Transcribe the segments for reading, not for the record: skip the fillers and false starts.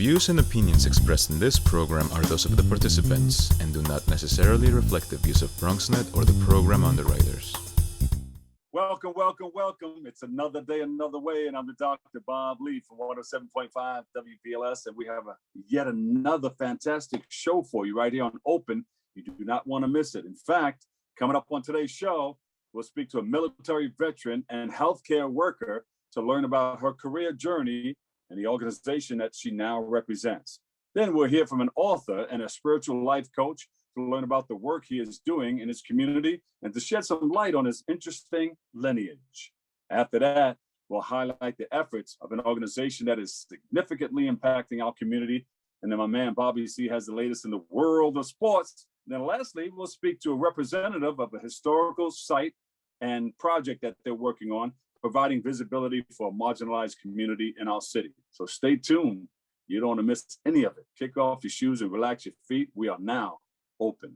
views and opinions expressed in this program are those of the participants and do not necessarily reflect the views of BronxNet or the program underwriters. Welcome, welcome, welcome. It's another day, another way, and I'm the Dr. Bob Lee from 107.5 WBLS, and we have yet another fantastic show for you right here on Open. You do not want to miss it. In fact, coming up on today's show, we'll speak to a military veteran and healthcare worker to learn about her career journey and the organization that she now represents. Then we'll hear from an author and a spiritual life coach to learn about the work he is doing in his community and to shed some light on his interesting lineage. After that, we'll highlight the efforts of an organization that is significantly impacting our community. And then my man Bobby C has the latest in the world of sports. And then lastly, we'll speak to a representative of a historical site and project that they're working on, providing visibility for a marginalized community in our city. So stay tuned. You don't want to miss any of it. Kick off your shoes and relax your feet. We are now open.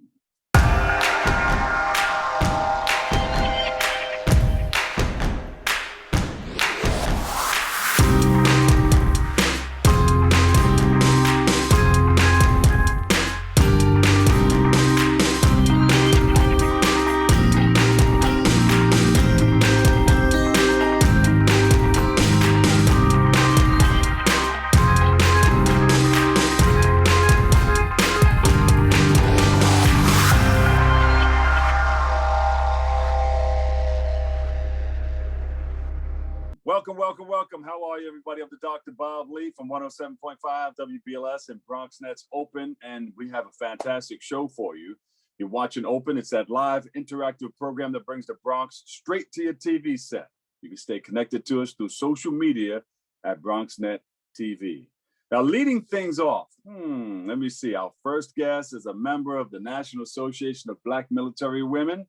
Welcome, welcome, welcome. How are you, everybody? I'm the Dr. Bob Lee from 107.5 WBLS and BronxNet's Open, and we have a fantastic show for you. You're watching Open. It's that live interactive program that brings the Bronx straight to your TV set. You can stay connected to us through social media at BronxNet TV. Now, leading things off, let me see. Our first guest is a member of the National Association of Black Military Women,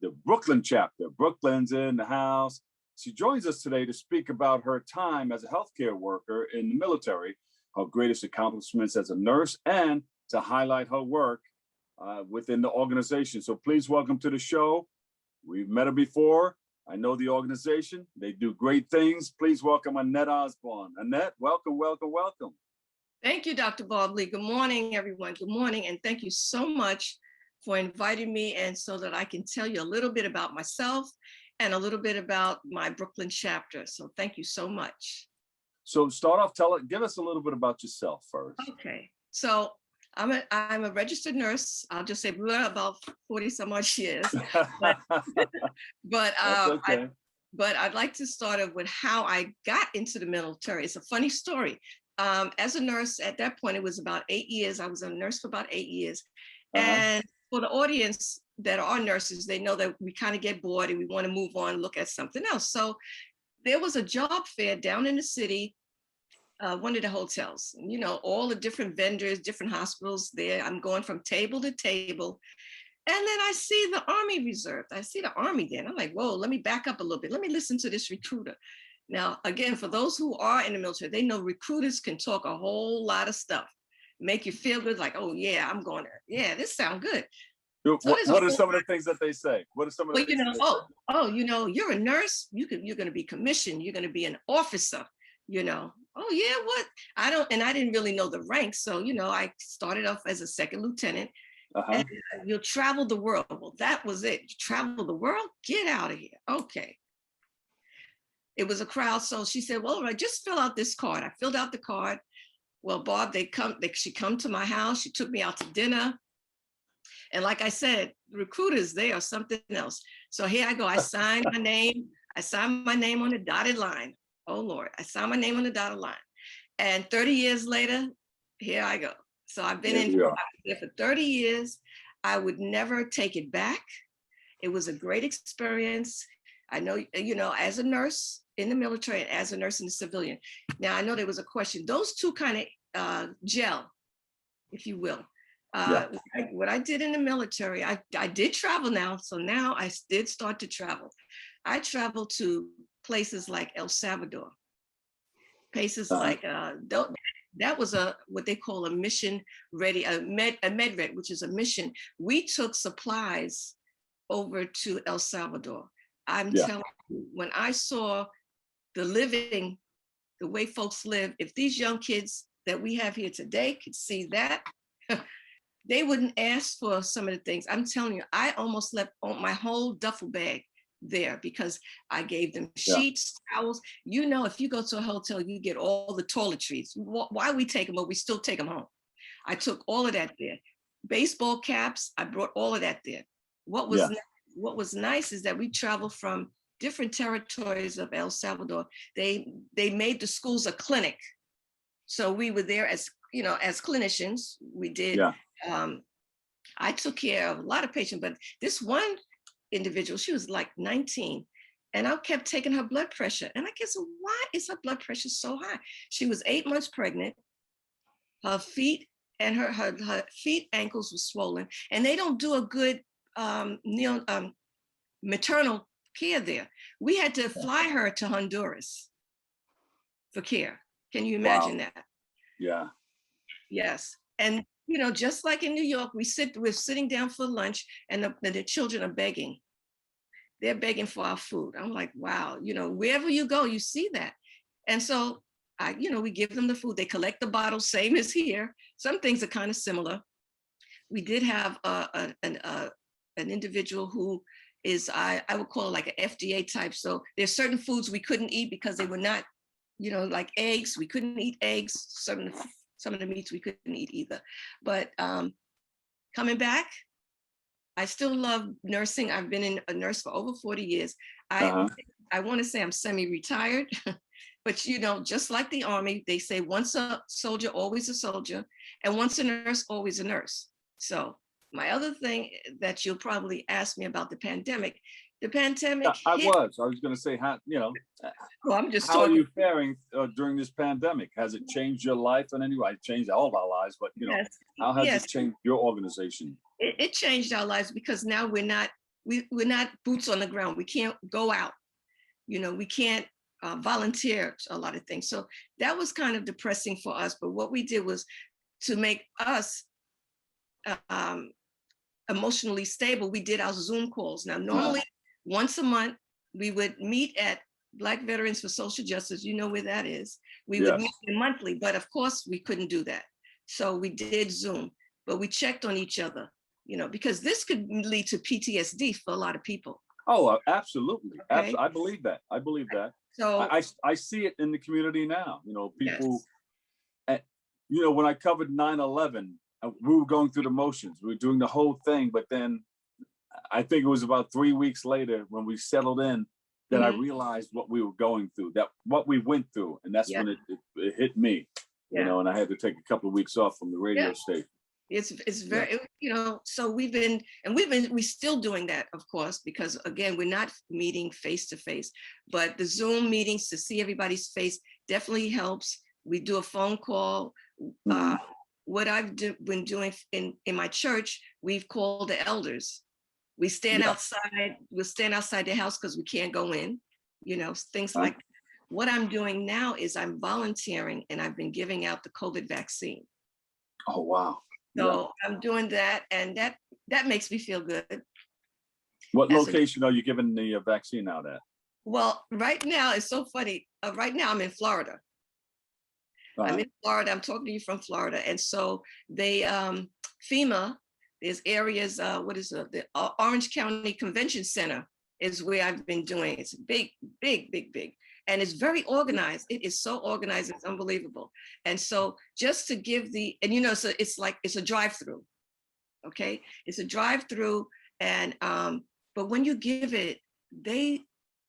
the Brooklyn chapter. Brooklyn's in the house. She joins us today to speak about her time as a healthcare worker in the military, her greatest accomplishments as a nurse, and to highlight her work within the organization. So please welcome to the show. We've met her before. I know the organization. They do great things. Please welcome Annette Osborne. Annette, welcome, welcome, welcome. Thank you, Dr. Bob Lee. Good morning, everyone. Good morning, and thank you so much for inviting me and so that I can tell you a little bit about myself and a little bit about my Brooklyn chapter. So thank you so much. So start off, give us a little bit about yourself first. Okay, so I'm a registered nurse. I'll just say about 40 some odd years. But okay. But I'd like to start off with how I got into the military. It's a funny story. As a nurse at that point, it was about 8 years. I was a nurse for about 8 years. And for the audience that are nurses, they know that we kind of get bored and we want to move on, look at something else. So there was a job fair down in the city, one of the hotels, you know, all the different vendors, different hospitals there. I'm going from table to table. And then I see the Army Reserve. I see the Army there. And I'm like, whoa, let me back up a little bit. Let me listen to this recruiter. Now, again, for those who are in the military, they know recruiters can talk a whole lot of stuff, make you feel good, like, oh yeah, I'm going there. Yeah, this sounds good. So what are some of the things that they say? What are some of the things? You know, you're a nurse. You're going to be commissioned. You're going to be an officer. You know, oh yeah, what? I didn't really know the ranks. So you know, I started off as a second lieutenant. And you'll travel the world. Well, that was it. You travel the world. Get out of here. Okay. It was a crowd. So she said, well, all right, just fill out this card. I filled out the card. Well, Bob, she come to my house. She took me out to dinner. And like I said, recruiters, they are something else. So here I go. I signed my name. I signed my name on the dotted line. Oh, Lord. I signed my name on the dotted line. And 30 years later, here I go. So I've been here for 30 years. I would never take it back. It was a great experience. I know, you know, as a nurse in the military and as a nurse in the civilian. Now, I know there was a question. Those two kind of gel, if you will. What I did in the military, I did travel now. So now I did start to travel. I traveled to places like El Salvador, places like, that was what they call a mission ready, a med-red, which is a mission. We took supplies over to El Salvador. I'm telling you, when I saw the way folks live, if these young kids that we have here today could see that, they wouldn't ask for some of the things. I'm telling you, I almost left my whole duffel bag there because I gave them sheets, towels. You know, if you go to a hotel, you get all the toiletries. Why we take them, but we still take them home. I took all of that there. Baseball caps, I brought all of that there. What was nice is that we traveled from different territories of El Salvador. They made the schools a clinic. So we were there as, you know, as clinicians. We did, I took care of a lot of patients, but this one individual, she was like 19, and I kept taking her blood pressure. And I guess, why is her blood pressure so high? She was 8 months pregnant. Her feet and her feet, ankles were swollen, and they don't do a good maternal care there. We had to fly her to Honduras for care. Can you imagine that? Yeah. Yes. And, you know, just like in New York, we're sitting down for lunch, and the children are begging. They're begging for our food. I'm like, wow, you know, wherever you go, you see that. And so you know, we give them the food. They collect the bottles, same as here. Some things are kind of similar. We did have an individual who is, I would call it like an FDA type. So there's certain foods we couldn't eat because they were not, you know, like eggs. We couldn't eat eggs. Some of the meats we couldn't eat either. But coming back, I still love nursing. I've been a nurse for over 40 years. I want to say I'm semi-retired. But, you know, just like the Army, they say once a soldier, always a soldier, and once a nurse, always a nurse. So my other thing that you'll probably ask me about the pandemic I was going to say, how, you know, well, I'm just how talking. are you faring during this pandemic? Has it changed your life in any way? It changed all of our lives, but, you know, how has it changed your organization? It changed our lives because now we're not boots on the ground. We can't go out. You know, we can't volunteer a lot of things. So that was kind of depressing for us. But what we did was to make us emotionally stable. We did our Zoom calls. Now, normally once a month, we would meet at Black Veterans for Social Justice. You know where that is. We would meet monthly, but of course we couldn't do that. So we did Zoom, but we checked on each other, you know, because this could lead to PTSD for a lot of people. Oh, absolutely. Okay. I believe that. I believe that. So I see it in the community now. You know, people, you know, when I covered 9/11, we were going through the motions. We were doing the whole thing. But then I think it was about 3 weeks later when we settled in that I realized what we were going through, that what we went through. And that's when it hit me, you know, and I had to take a couple of weeks off from the radio station. It's very, you know, so we're still doing that, of course, because again, we're not meeting face to face, but the Zoom meetings to see everybody's face definitely helps. We do a phone call. What I've been doing in my church, we've called the elders. We stand outside, we'll stand outside the house because we can't go in, you know, things like that. What I'm doing now is I'm volunteering, and I've been giving out the COVID vaccine. Oh, wow. So I'm doing that, and that makes me feel good. What location are you giving the vaccine out at? Well, right now, it's so funny. Right now I'm in Florida. I'm in Florida. I'm talking to you from Florida. And so they, FEMA, there's areas, the Orange County Convention Center is where I've been doing. It's big. And it's very organized. It is so organized, it's unbelievable. And so just to give and you know, so it's like, it's a drive-through, okay? It's a drive-through, and, but when you give it, they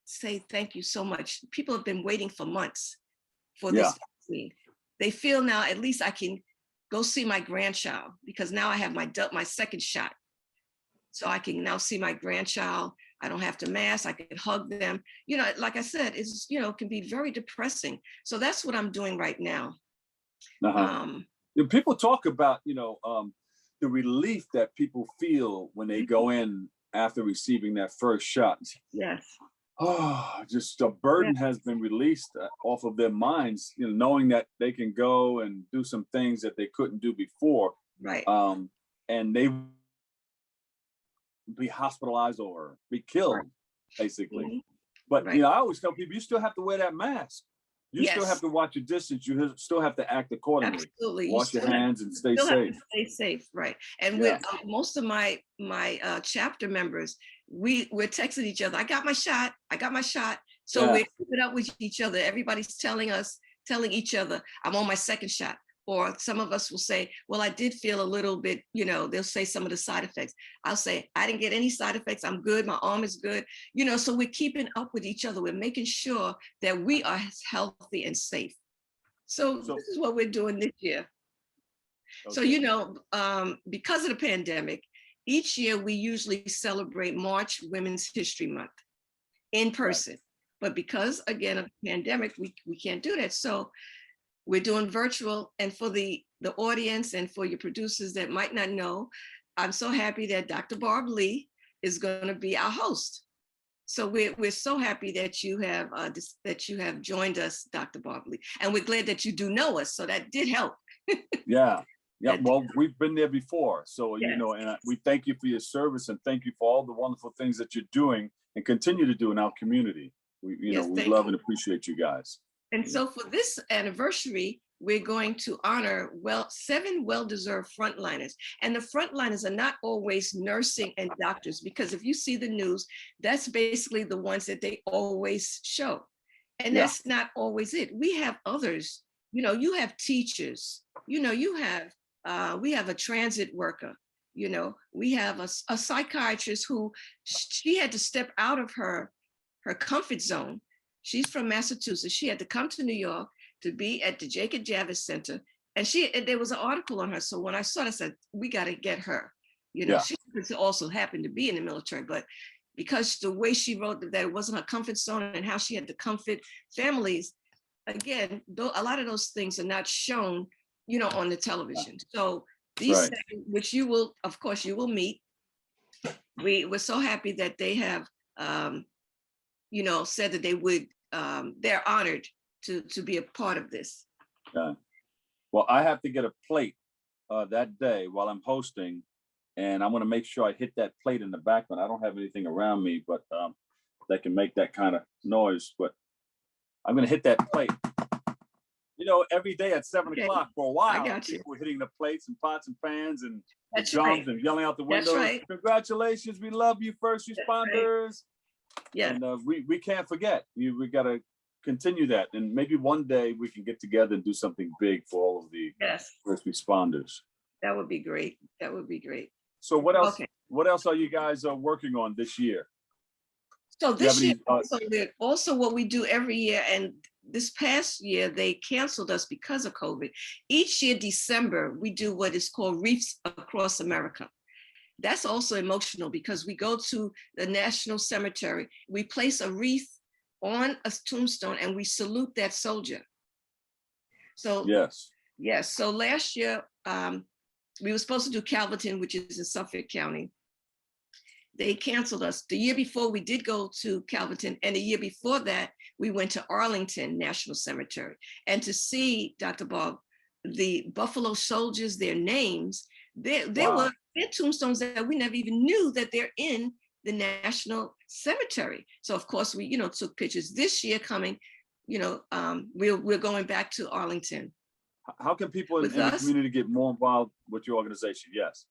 say, thank you so much. People have been waiting for months for this vaccine. They feel now, at least I can go see my grandchild, because now I have my second shot. So I can now see my grandchild. I don't have to mask. I can hug them. You know, like I said, it's, you know, can be very depressing. So that's what I'm doing right now. People talk about, you know, the relief that people feel when they go in after receiving that first shot. Yes. Oh, just a burden has been released off of their minds, you know, knowing that they can go and do some things that they couldn't do before. Right. And they be hospitalized or be killed, basically. But you know, I always tell people, you still have to wear that mask. You still have to watch your distance. You still have to act accordingly. Absolutely. Wash your hands and stay safe. Stay safe, right? And with most of my chapter members, we're texting each other. I got my shot. I got my shot. So we're keeping up with each other. Everybody's telling each other, I'm on my second shot. Or some of us will say, well, I did feel a little bit, you know, they'll say some of the side effects. I'll say, I didn't get any side effects. I'm good. My arm is good. You know, so we're keeping up with each other. We're making sure that we are healthy and safe. So this is what we're doing this year. Okay. So, you know, because of the pandemic, each year we usually celebrate March Women's History Month in person. Right. But because, again, of the pandemic, we can't do that. So we're doing virtual. And for the audience and for your producers that might not know, I'm so happy that Dr. Barb Lee is going to be our host. So we're so happy that you have joined us, Dr. Barb Lee. And we're glad that you do know us. So that did help. Yeah. Well, we've been there before. So, yes. You know, and we thank you for your service and thank you for all the wonderful things that you're doing and continue to do in our community. We love and appreciate you guys. And so for this anniversary, we're going to honor 7 well-deserved frontliners. And the frontliners are not always nursing and doctors, because if you see the news, that's basically the ones that they always show. And that's not always it. We have others, you know, you have teachers, you know, we have a transit worker, you know, we have a psychiatrist who she had to step out of her comfort zone. She's from Massachusetts. She had to come to New York to be at the Jacob Javits Center. And there was an article on her. So when I saw it, I said, we got to get her. You know, she also happened to be in the military, but because the way she wrote that it wasn't her comfort zone and how she had to comfort families, again, a lot of those things are not shown, you know, on the television. So these, which you will, of course, you will meet. We're so happy that they have, you know, said that they would, they're honored to be a part of this. Well, I have to get a plate that day while I'm hosting, and I'm going to make sure I hit that plate in the background. I don't have anything around me, but that can make that kind of noise, but I'm going to hit that plate. You know, every day at 7 o'clock for a while, people were hitting the plates and pots and pans and drums and yelling out the windows. Congratulations, we love you, first responders. Yeah, and we can't forget. We got to continue that, and maybe one day we can get together and do something big for all of the first responders. That would be great. That would be great. So what else? Okay. What else are you guys working on this year? So this year, also what we do every year, and this past year they canceled us because of COVID. Each year, December, we do what is called Wreaths Across America. That's also emotional because we go to the National Cemetery, we place a wreath on a tombstone and we salute that soldier. So yes. So last year, we were supposed to do Calverton, which is in Suffolk County. They canceled us. The year before we did go to Calverton, and the year before that, we went to Arlington National Cemetery. And to see, Dr. Bob, the Buffalo soldiers, their names, they were tombstones that we never even knew that they're in the National Cemetery. So of course we, you know, took pictures. This year coming, you know, we're going back to Arlington. How can people in the community get more involved with your organization? Yes.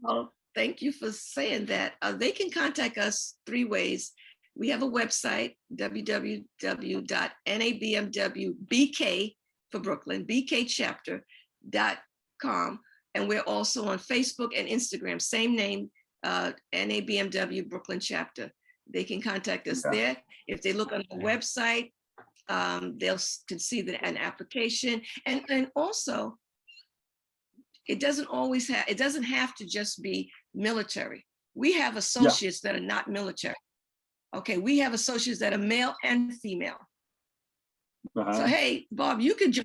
Well, thank you for saying that. They can contact us 3 ways. We have a website, www.nabmwbk for Brooklyn, bkchapter.com. And we're also on Facebook and Instagram, same name, NABMW Brooklyn Chapter. They can contact us there. If they look on the website, they'll can see an application. And also, it doesn't have to just be military. We have associates that are not military. Okay, we have associates that are male and female. So hey, Bob, you can join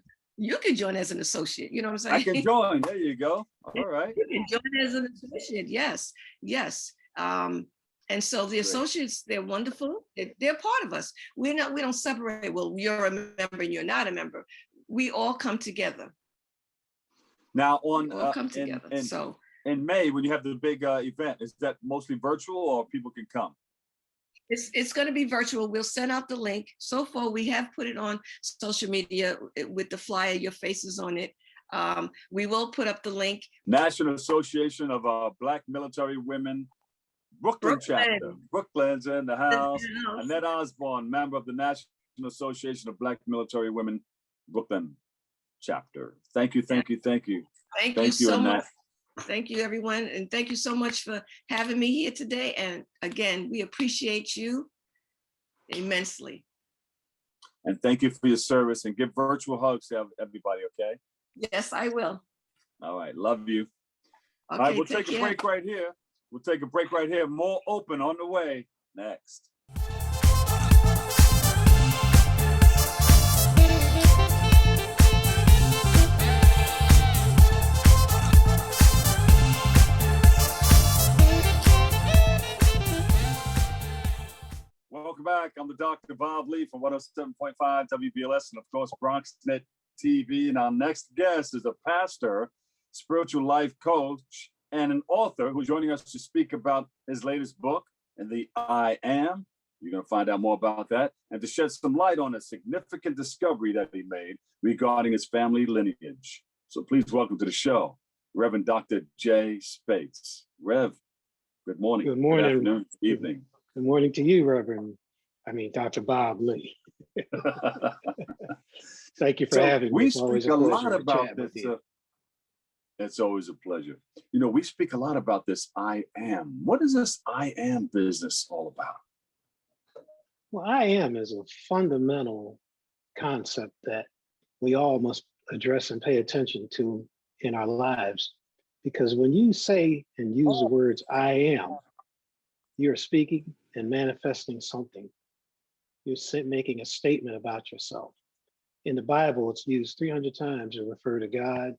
as an associate. You know what I'm saying? I can join. There you go. All right. You can join as an associate. Yes. And so the associates, they're wonderful. They're part of us. We don't separate. Well, you're a member and you're not a member. We all come together. Now in May, when you have the big event, is that mostly virtual or people can come? It's going to be virtual. We'll send out the link. So far, we have put it on social media with the flyer, your faces on it. We will put up the link. National Association of Black Military Women, Brooklyn chapter. Brooklyn's in the house. Annette Osborne, member of the National Association of Black Military Women, Brooklyn chapter. Thank you, thank you, thank you. Thank you so Annette. much. Thank you, everyone. And thank you so much for having me here today. And again, we appreciate you immensely. And thank you for your service, and give virtual hugs to everybody, okay? Yes, I will. All right, love you. Okay, All right, we'll take a break right here. We'll take a break right here. More open on the way next. Welcome back. I'm the Dr. Bob Lee from 107.5 WBLS and, of course, BronxNet TV. And our next guest is a pastor, spiritual life coach, and an author who's joining us to speak about his latest book, and the I Am. You're going to find out more about that, and to shed some light on a significant discovery that he made regarding his family lineage. So please welcome to the show, Reverend Dr. J. Speights. Rev, good morning. Good morning. Good afternoon. Good evening. Good morning to you, Dr. Bob Lee. Thank you for having me. We It's always speak a lot pleasure to about chat with this. you. It's always a pleasure. You know, we speak a lot about this I am. What is this I am business all about? Well, I am is a fundamental concept that we all must address and pay attention to in our lives. Because when you say and use the words I am, you're speaking and manifesting something. You're making a statement about yourself. In the Bible, it's used 300 times to refer to God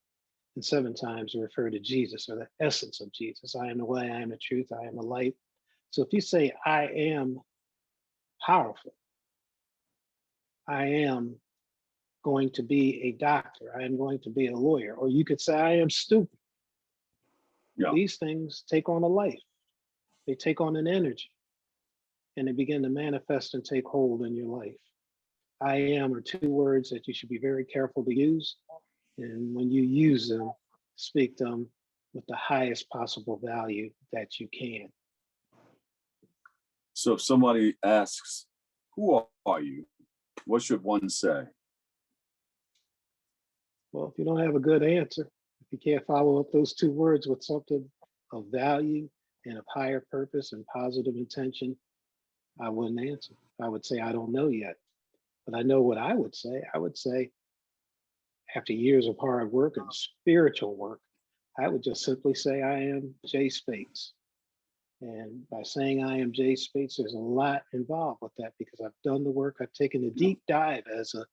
and 7 times to refer to Jesus, or the essence of Jesus. I am the way, I am the truth, I am the light. So if you say, I am powerful, I am going to be a doctor, I am going to be a lawyer, or you could say, I am stupid. Yeah. These things take on a life. They take on an energy, and they begin to manifest and take hold in your life. I am are 2 words that you should be very careful to use. And when you use them, speak them with the highest possible value that you can. So if somebody asks, who are you? What should one say? Well, if you don't have a good answer, if you can't follow up those 2 words with something of value and of higher purpose and positive intention, I wouldn't answer. I would say, I don't know yet. But I know what I would say. I would say, after years of hard work and spiritual work, I would just simply say, I am J. Speights. And by saying I am J. Speights, there's a lot involved with that, because I've done the work. I've taken a deep dive, as a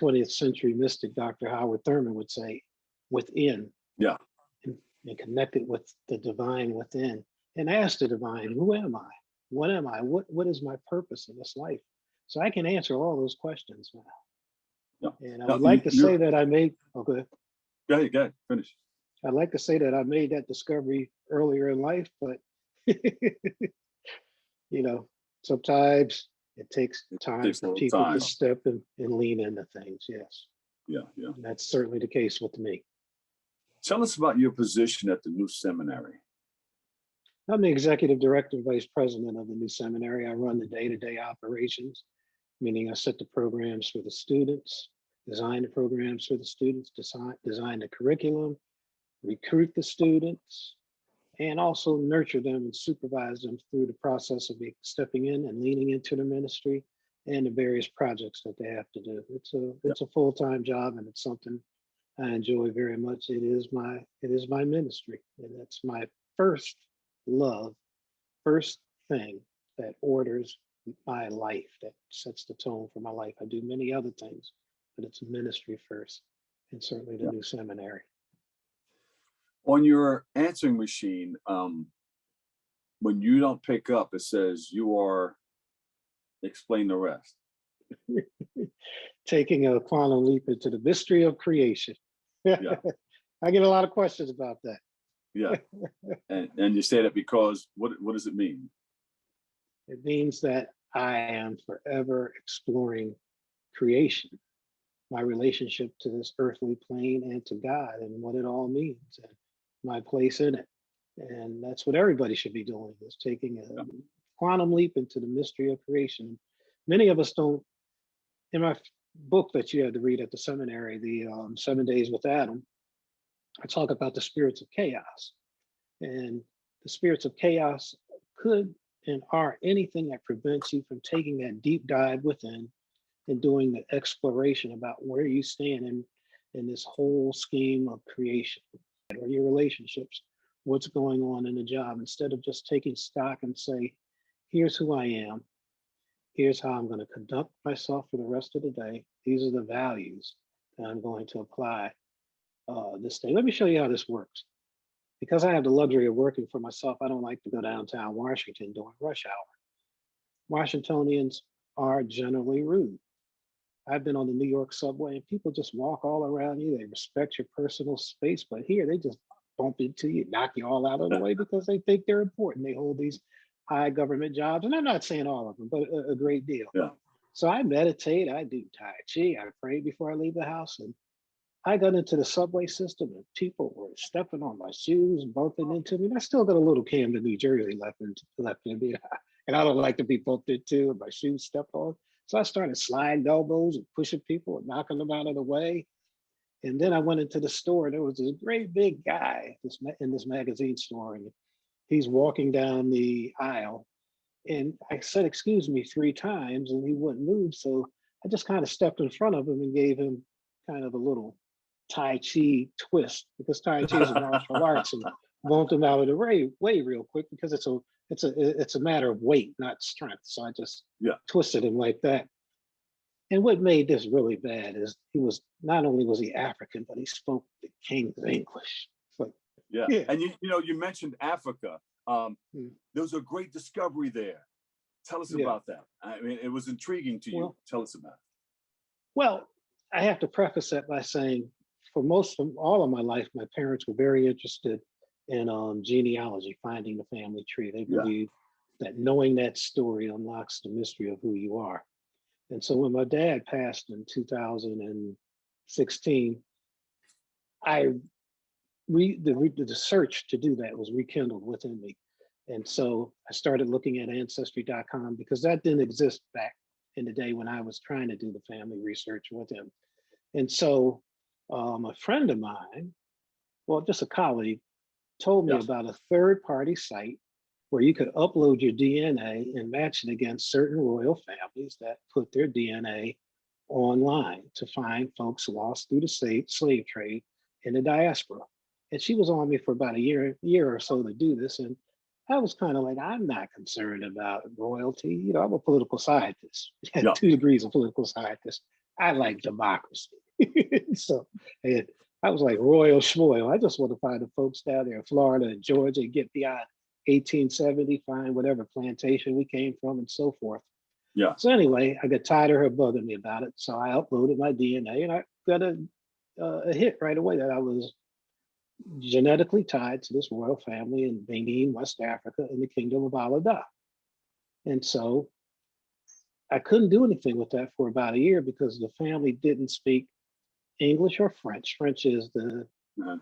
20th century mystic, Dr. Howard Thurman would say, within. Yeah. And connected with the divine within, and ask the divine, who am I? What am I? What is my purpose in this life? So I can answer all those questions now. Yeah. And I would like to say that I made, okay. Go ahead, finish. I'd like to say that I made that discovery earlier in life, but you know, sometimes it takes time for people to step and lean into things. Yes. Yeah. And that's certainly the case with me. Tell us about your position at the new seminary. I'm the executive director and vice president of the new seminary. I run the day-to-day operations, meaning I set the programs for the students, design the programs for the students, design the curriculum, recruit the students, and also nurture them and supervise them through the process of stepping in and leaning into the ministry and the various projects that they have to do. It's a full-time job, and it's something I enjoy very much. It is my ministry, and that's my first love, first thing that orders my life, that sets the tone for my life. I do many other things, but it's ministry first, and certainly the new seminary. On your answering machine, when you don't pick up, it says you are, explain the rest. Taking a quantum leap into the mystery of creation. Yeah. I get a lot of questions about that. Yeah. And you say that because what does it mean? It means that I am forever exploring creation, my relationship to this earthly plane and to God and what it all means and my place in it. And that's what everybody should be doing, is taking a quantum leap into the mystery of creation. Many of us don't. In my book that you had to read at the seminary, the 7 Days with Adam, I talk about the spirits of chaos. And the spirits of chaos could and are anything that prevents you from taking that deep dive within and doing the exploration about where you stand in this whole scheme of creation or your relationships, what's going on in the job, instead of just taking stock and say, here's who I am, here's how I'm going to conduct myself for the rest of the day. These are the values that I'm going to apply this day. Let me show you how this works. Because I have the luxury of working for myself, I don't like to go downtown Washington during rush hour. Washingtonians are generally rude. I've been on the New York subway and people just walk all around you. They respect your personal space, but here they just bump into you, knock you all out of the way because they think they're important. They hold these high government jobs, and I'm not saying all of them, but a great deal. Yeah. So I meditate, I do Tai Chi, I pray before I leave the house. And I got into the subway system and people were stepping on my shoes, bumping into me. And I still got a little Camden, New Jersey left in me. And I don't like to be bumped into and my shoes stepped on. So I started sliding elbows and pushing people and knocking them out of the way. And then I went into the store and there was this great big guy in this magazine store. And he's walking down the aisle. And I said, excuse me, 3 times and he wouldn't move. So I just kind of stepped in front of him and gave him kind of a little Tai Chi twist, because Tai Chi is a martial arts, and bumped him out of the way real quick because it's a matter of weight, not strength. So I just twisted him like that. And what made this really bad is he was not only was he African, but he spoke the king's English. Like, yeah. And you mentioned Africa. There was a great discovery there. Tell us about that. I mean, it was intriguing to you. Well, tell us about it. Well, I have to preface that by saying, for all of my life, my parents were very interested in genealogy, finding the family tree. They believe that knowing that story unlocks the mystery of who you are. And so when my dad passed in 2016, the search to do that was rekindled within me. And so I started looking at ancestry.com because that didn't exist back in the day when I was trying to do the family research with him. And so a friend of mine, well, just a colleague, told me about a third-party site where you could upload your DNA and match it against certain royal families that put their DNA online to find folks lost through the slave trade in the diaspora. And she was on me for about a year or so to do this. And I was kind of like, I'm not concerned about royalty. I'm a political scientist. I had 2 degrees of political scientist. I like democracy. So, and I was like, royal schmoil. I just want to find the folks down there in Florida and Georgia and get beyond 1870, find whatever plantation we came from and so forth. Yeah. So anyway, I got tired of her bugging me about it. So I uploaded my DNA and I got a hit right away that I was genetically tied to this royal family in Benin, West Africa, in the Kingdom of Alada. And so I couldn't do anything with that for about a year because the family didn't speak English or French. French is the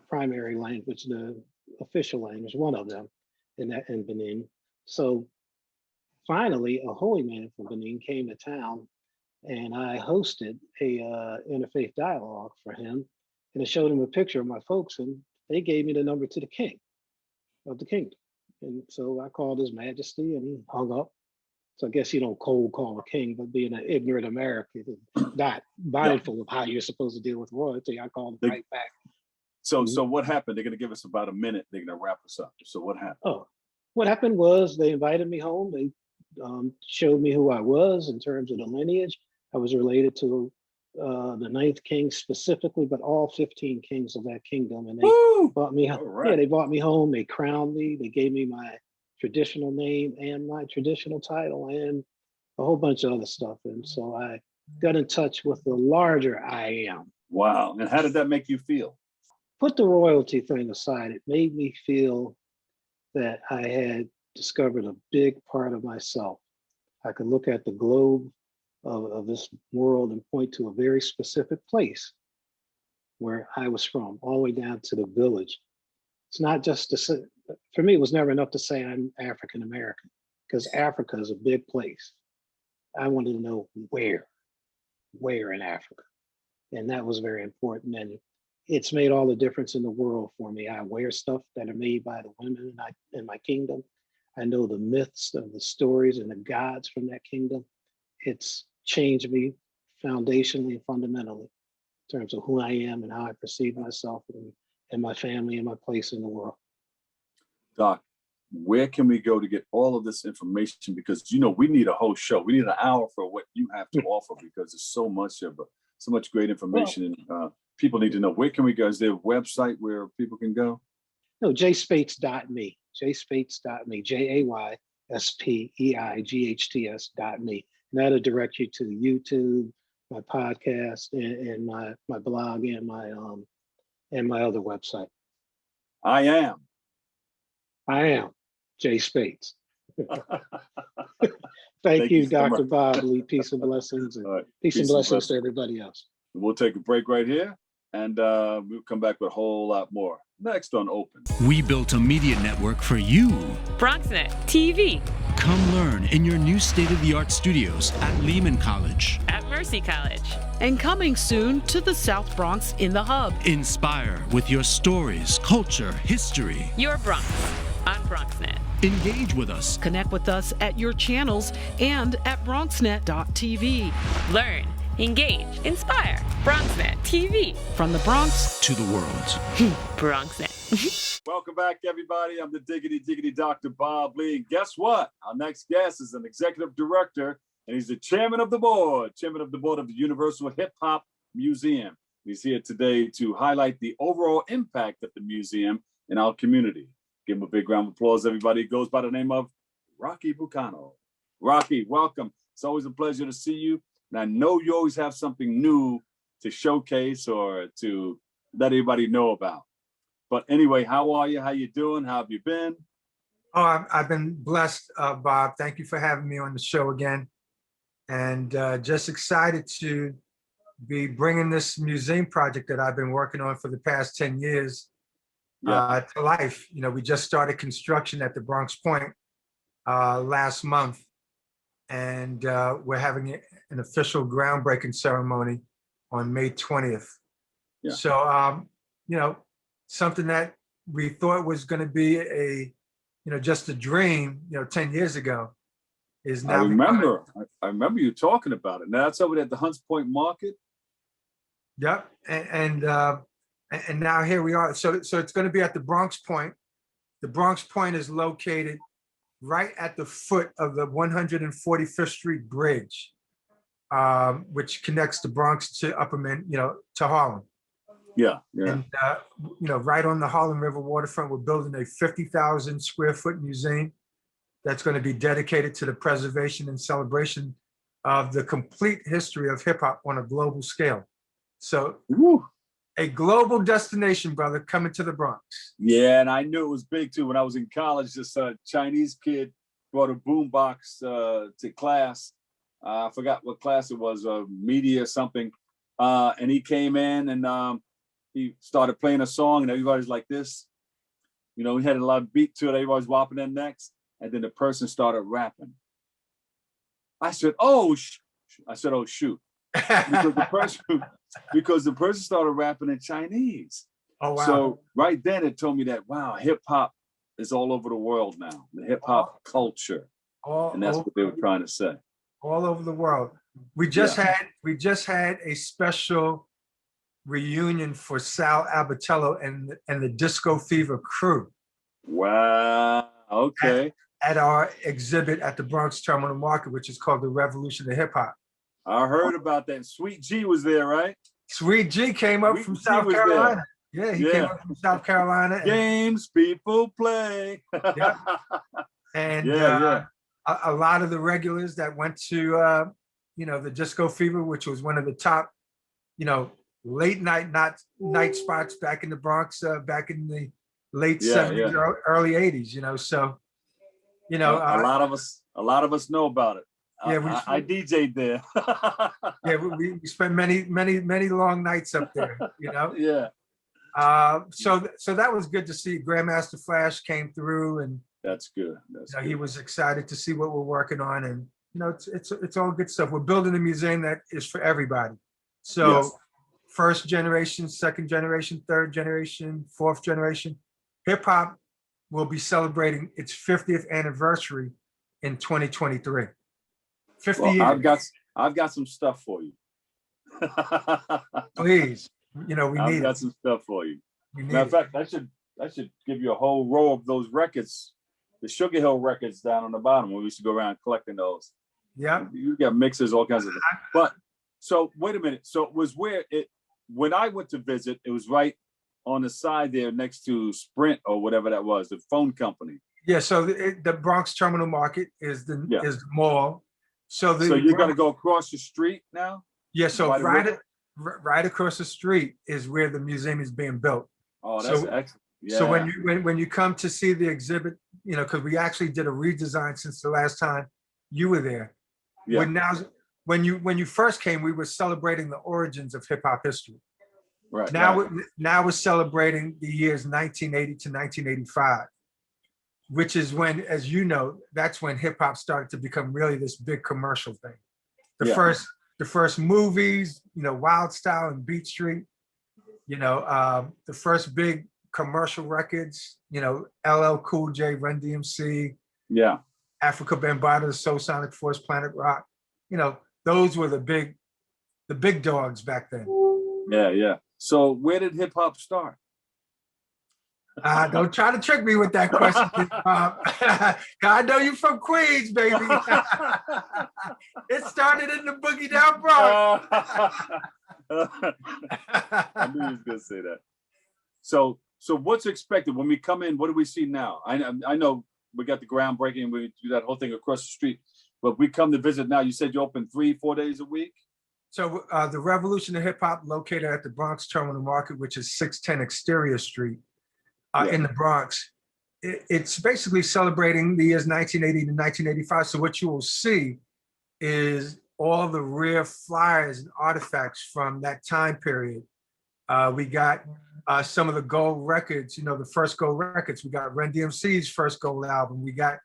primary language, the official language, one of them in Benin. So finally, a holy man from Benin came to town and I hosted a interfaith dialogue for him. And I showed him a picture of my folks and they gave me the number to the king of the kingdom. And so I called His Majesty and he hung up. So I guess you don't cold call a king, but being an ignorant American, not mindful of how you're supposed to deal with royalty, I called him right back. So what happened? They're going to give us about a minute. They're going to wrap us up. So what happened? Oh, what happened was they invited me home. They showed me who I was in terms of the lineage. I was related to the 9th king specifically, but all 15 kings of that kingdom. And they brought me home. Right. Yeah, they brought me home. They crowned me. They gave me my traditional name and my traditional title and a whole bunch of other stuff. And so I got in touch with the larger I am. Wow. And how did that make you feel? Put the royalty thing aside, it made me feel that I had discovered a big part of myself I could look at the globe of this world and point to a very specific place where I was from, all the way down to the village. It's not just to say, for me, it was never enough to say I'm African American, because Africa is a big place. I wanted to know where in Africa. And that was very important. And it's made all the difference in the world for me. I wear stuff that are made by the women in my kingdom. I know the myths of the stories and the gods from that kingdom. It's changed me foundationally and fundamentally in terms of who I am and how I perceive myself and my family and my place in the world. Doc, where can we go to get all of this information? Because, you know, we need a whole show. We need an hour for what you have to offer, because there's so much great information. And people need to know, where can we go? Is there a website where people can go? No, jspeights.me, jspeights.me, JAYSPEIGHTS.me. And that'll direct you to YouTube, my podcast, and my blog, and my other website. I am Jay Speights. Thank you, Dr. Bob Lee. Peace and blessings. And right. peace and blessings to everybody else. We'll take a break right here, and we'll come back with a whole lot more next on Open. We built a media network for you. BronxNet TV. Come learn in your new state-of-the-art studios at Lehman College. At Mercy College. And coming soon to the South Bronx in the Hub. Inspire with your stories, culture, history. Your Bronx on BronxNet. Engage with us. Connect with us at your channels and at bronxnet.tv. Learn, engage, inspire. BronxNet TV. From the Bronx to the world. BronxNet. Welcome back, everybody. I'm the Diggity Dr. Bob Lee. And guess what? Our next guest is an executive director, and he's the chairman of the board of the Universal Hip Hop Museum. He's here today to highlight the overall impact of the museum in our community. Give him a big round of applause, everybody. It goes by the name of Rocky Bucano. Rocky, welcome. It's always a pleasure to see you. And I know you always have something new to showcase or to let everybody know about. But anyway, how are you? How you doing? How have you been? Oh, I've been blessed, Bob. Thank you for having me on the show again. And just excited to be bringing this museum project that I've been working on for the past 10 years to life. You know, we just started construction at the Bronx Point last month, and we're having an official groundbreaking ceremony on May 20th. Yeah. So, you know, something that we thought was going to be just a dream, 10 years ago is now. I remember you talking about it. Now that's over at the Hunts Point Market. Yep. And now here we are. So it's going to be at the Bronx Point. The Bronx Point is located right at the foot of the 145th Street Bridge, which connects the Bronx to to Harlem. Yeah. And, right on the Harlem River waterfront, we're building a 50,000 square foot museum that's going to be dedicated to the preservation and celebration of the complete history of hip hop on a global scale. So a global destination, brother, coming to the Bronx. Yeah, and I knew it was big too. When I was in college, this Chinese kid brought a boombox to class. I forgot what class it was, media or something. And he came in and he started playing a song, and everybody's like this. You know, we had a lot of beat to it. Everybody's whopping their necks. And then the person started rapping. I said, oh, shoot. Because the person started rapping in Chinese. Oh, wow. So right then it told me that, wow, hip hop is all over the world now. The hip hop culture. And that's what they were trying to say. All over the world. We just had a special reunion for Sal Abatello and the Disco Fever crew. Wow. Okay. At our exhibit at the Bronx Terminal Market, which is called The Revolution of Hip Hop. I heard about that. Sweet G was there, right? Sweet G came up from South Carolina. Yeah, he came up from South Carolina. Games people play. And a lot of the regulars that went to the Disco Fever, which was one of the top, late night spots back in the Bronx, back in the late 70s, early 80s, so a lot of us know about it. Yeah, I DJ'd there. yeah, we spent many long nights up there, you know? Yeah, So that was good to see. Grandmaster Flash came through, and that's good. That's you know, good. he was excited to see what we're working on, and you know, it's all good stuff. We're building a museum that is for everybody. So Yes. first generation, second generation, third generation, fourth generation, hip hop will be celebrating its 50th anniversary in 2023. 50 Well, years. I've got some stuff for you. Please, you know, we I've need got it. some stuff for you. We need Matter of it. fact, I should give you a whole row of those records, the Sugar Hill records down on the bottom when we used to go around collecting those. Yeah. You got mixes, all kinds of stuff. But so wait a minute. So it was where when I went to visit, it was right on the side there next to Sprint or whatever that was, the phone company. Yeah. So the Bronx Terminal Market is the mall. So you're gonna go across the street now? Yeah. So by the river? right across the street is where the museum is being built. Oh, that's excellent. Yeah. So when you come to see the exhibit, you know, because we actually did a redesign since the last time you were there. Yeah. When you first came, we were celebrating the origins of hip hop history. Right. Now we're celebrating the years 1980 to 1985, which is when, as you know, that's when hip hop started to become really this big commercial thing. The first movies, you know, Wild Style and Beat Street, you know, the first big commercial records, you know, LL Cool J, Run DMC, yeah, Africa Bambaataa, Soul Sonic Force, Planet Rock, you know, those were the big dogs back then. Yeah. So where did hip hop start? Don't try to trick me with that question. I know you from Queens, baby. It started in the Boogie Down Bronx. I knew he was gonna say that. So what's expected when we come in? What do we see now? I know we got the groundbreaking. We do that whole thing across the street, but we come to visit now. You said you open 3-4 days a week. So the Revolution of Hip Hop, located at the Bronx Terminal Market, which is 610 Exterior Street in the Bronx. It's basically celebrating the years 1980 to 1985. So what you will see is all the rare flyers and artifacts from that time period. We got some of the gold records, you know, the first gold records. We got Run DMC's first gold album. We got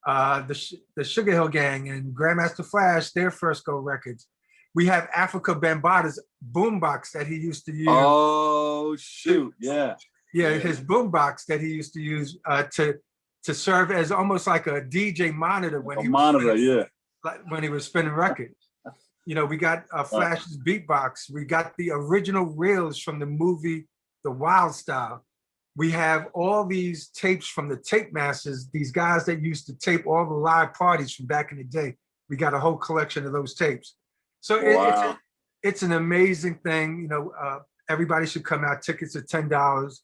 the Sugar Hill Gang and Grandmaster Flash, their first gold records. We have Africa Bambaataa's boombox that he used to use. Oh, shoot. Yeah. His boombox that he used to use to serve as almost like a DJ monitor when he was spinning records. You know, we got Flash's beatbox. We got the original reels from the movie The Wild Style. We have all these tapes from the tape masters, these guys that used to tape all the live parties from back in the day. We got a whole collection of those tapes. So it's an amazing thing. You know, everybody should come out. Tickets are $10.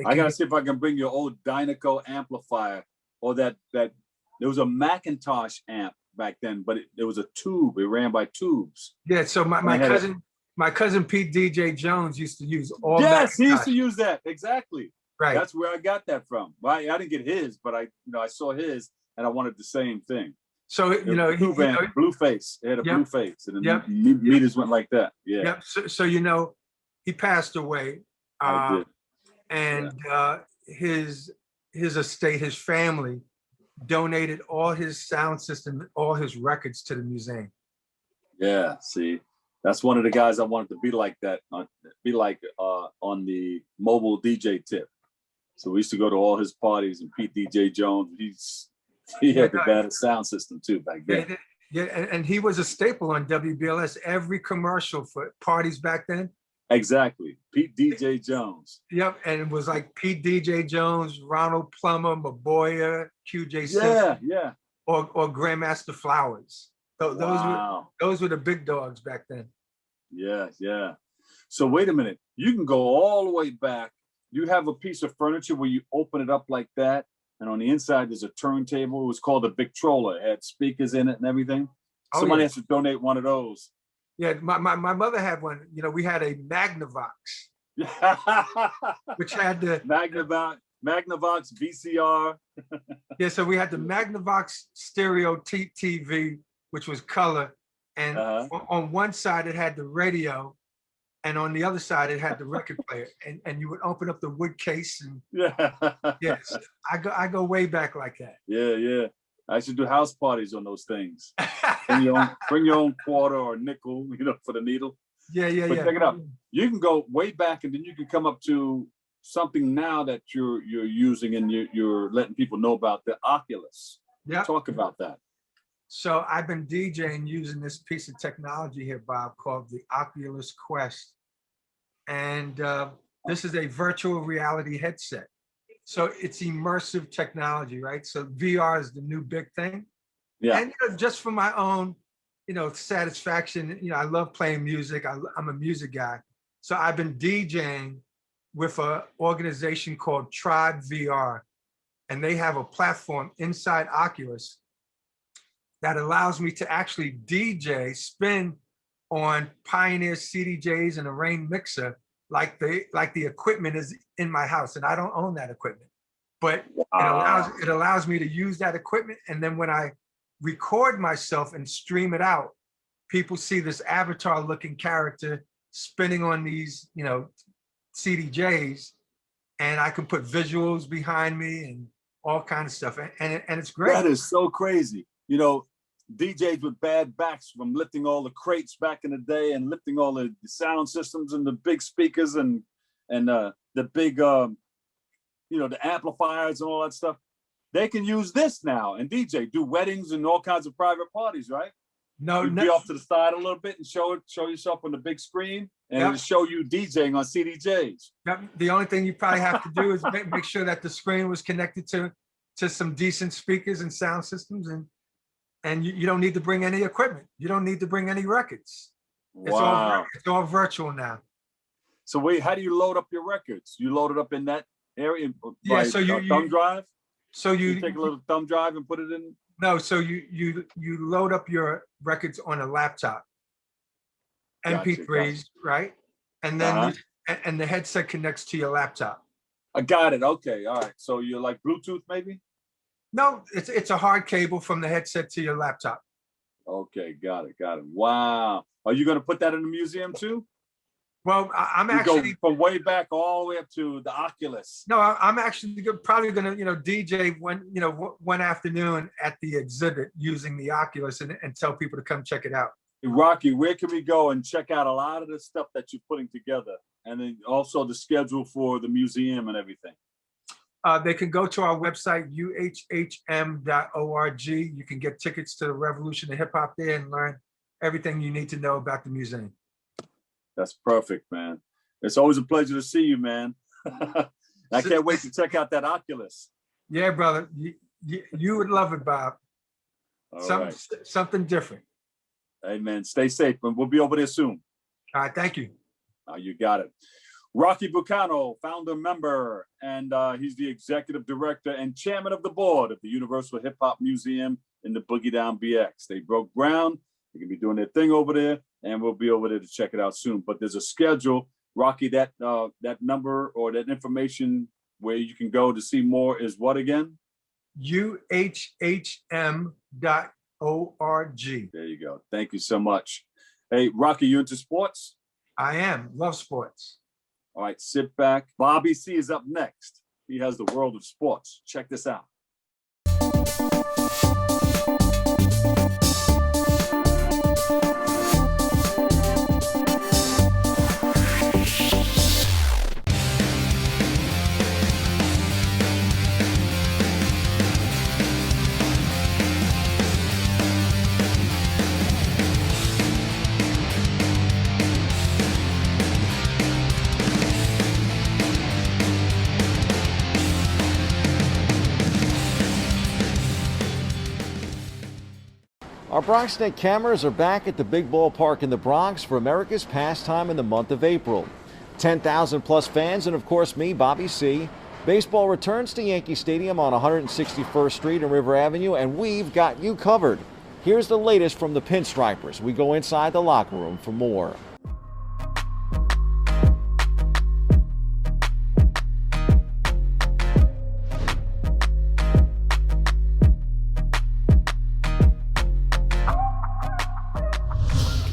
I gotta see if I can bring your old Dynaco amplifier, or that there was a Macintosh amp back then, but it was a tube. It ran by tubes. Yeah. So my cousin Pete DJ Jones used to use all. Yes, he used to use that exactly. Right. That's where I got that from. Well, I didn't get his, but I saw his, and I wanted the same thing. So blue face. It had a blue face, and then meters went like that. Yeah. Yep. So you know, he passed away. I did. And his estate, his family, donated all his sound system, all his records to the museum. Yeah. See, that's one of the guys I wanted to be like that. Be like on the mobile DJ tip. So we used to go to all his parties, and Pete DJ Jones, he had the baddest sound system too back then. Yeah, and he was a staple on WBLS. Every commercial for parties back then. Exactly, Pete DJ Jones. Yep, and it was like Pete DJ Jones, Ronald Plummer, Maboya, QJ Simpson. Yeah. Or Grandmaster Flowers. Those were the big dogs back then. Yeah. So wait a minute, you can go all the way back. You have a piece of furniture where you open it up like that, and on the inside there's a turntable. It was called a Victrola. It had speakers in it and everything. Somebody has to donate one of those. Yeah, my mother had one. You know, we had a Magnavox, which had the Magnavox. Magnavox, VCR. Yeah, so we had the Magnavox stereo TV, which was color. And on one side, it had the radio. And on the other side, it had the record player. And you would open up the wood case. And yes, I go way back like that. Yeah. I should do house parties on those things. Bring your own quarter or nickel, for the needle. Yeah. But check it out. You can go way back, and then you can come up to something now that you're using, and you're letting people know about, the Oculus. Yeah. Talk about that. So I've been DJing using this piece of technology here, Bob, called the Oculus Quest. And this is a virtual reality headset. So it's immersive technology, right? So VR is the new big thing. Yeah. And just for my own, satisfaction, I love playing music. I'm a music guy. So I've been DJing with an organization called Tribe VR. And they have a platform inside Oculus that allows me to actually DJ, spin on Pioneer CDJs and a Rain mixer, like the equipment is in my house, and I don't own that equipment. But it allows me to use that equipment, and then when I record myself and stream it out, people see this avatar-looking character spinning on these, CDJs, and I can put visuals behind me and all kinds of stuff, and it's great. That is so crazy. DJs with bad backs from lifting all the crates back in the day and lifting all the sound systems and the big speakers and the big, the amplifiers and all that stuff. They can use this now and DJ, do weddings and all kinds of private parties, right? No, be off to the side a little bit and show yourself on the big screen and it'll show you DJing on CDJs. Yep. The only thing you probably have to do is make sure that the screen was connected to some decent speakers and sound systems, and you don't need to bring any equipment. You don't need to bring any records. Wow. It's all virtual now. So how do you load up your records? You load it up in that area? Yeah, so thumb drive? So you take a little thumb drive and put it in? No, so you load up your records on a laptop. MP3s, gotcha. Right? And then and the headset connects to your laptop. I got it. Okay, all right. So you're like Bluetooth maybe? No, it's a hard cable from the headset to your laptop. Okay, got it. Wow. Are you going to put that in the museum too? Well, I'm actually go from way back all the way up to the Oculus. No, I'm actually probably going to DJ one afternoon at the exhibit using the Oculus and tell people to come check it out. Rocky, where can we go and check out a lot of the stuff that you're putting together, and then also the schedule for the museum and everything? They can go to our website, uhhm.org. You can get tickets to the Revolution of Hip Hop there and learn everything you need to know about the museum. That's perfect, man. It's always a pleasure to see you, man. I can't wait to check out that Oculus. Yeah, brother. You would love it, Bob. Something different. Hey, man, stay safe, and we'll be over there soon. All right, thank you. You got it. Rocky Bucano, founder member, and he's the executive director and chairman of the board of the Universal Hip Hop Museum in the Boogie Down BX. They broke ground. They're going to be doing their thing over there, and we'll be over there to check it out soon. But there's a schedule. Rocky, that number or that information where you can go to see more is what again? uhhm.org. There you go. Thank you so much. Hey, Rocky, you into sports? I am. Love sports. All right, sit back. Bobby C is up next. He has the world of sports. Check this out. Our BronxNet cameras are back at the Big Ballpark in the Bronx for America's pastime in the month of April. 10,000 plus fans and of course me, Bobby C. Baseball returns to Yankee Stadium on 161st Street and River Avenue, and we've got you covered. Here's the latest from the Pinstripers. We go inside the locker room for more.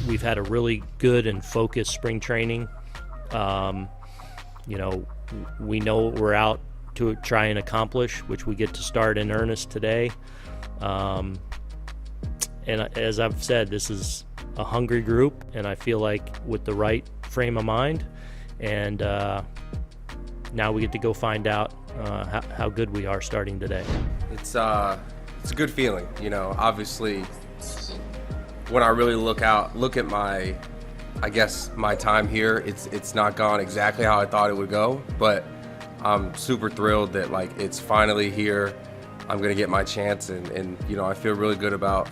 we've had a really good and focused spring training. We know what we're out to try and accomplish, which we get to start in earnest today. And as I've said, this is a hungry group, and I feel like with the right frame of mind, and now we get to go find out how good we are starting today. It's a good feeling, obviously when I really look at my time here, it's not gone exactly how I thought it would go, but I'm super thrilled that it's finally here. I'm gonna get my chance, and I feel really good about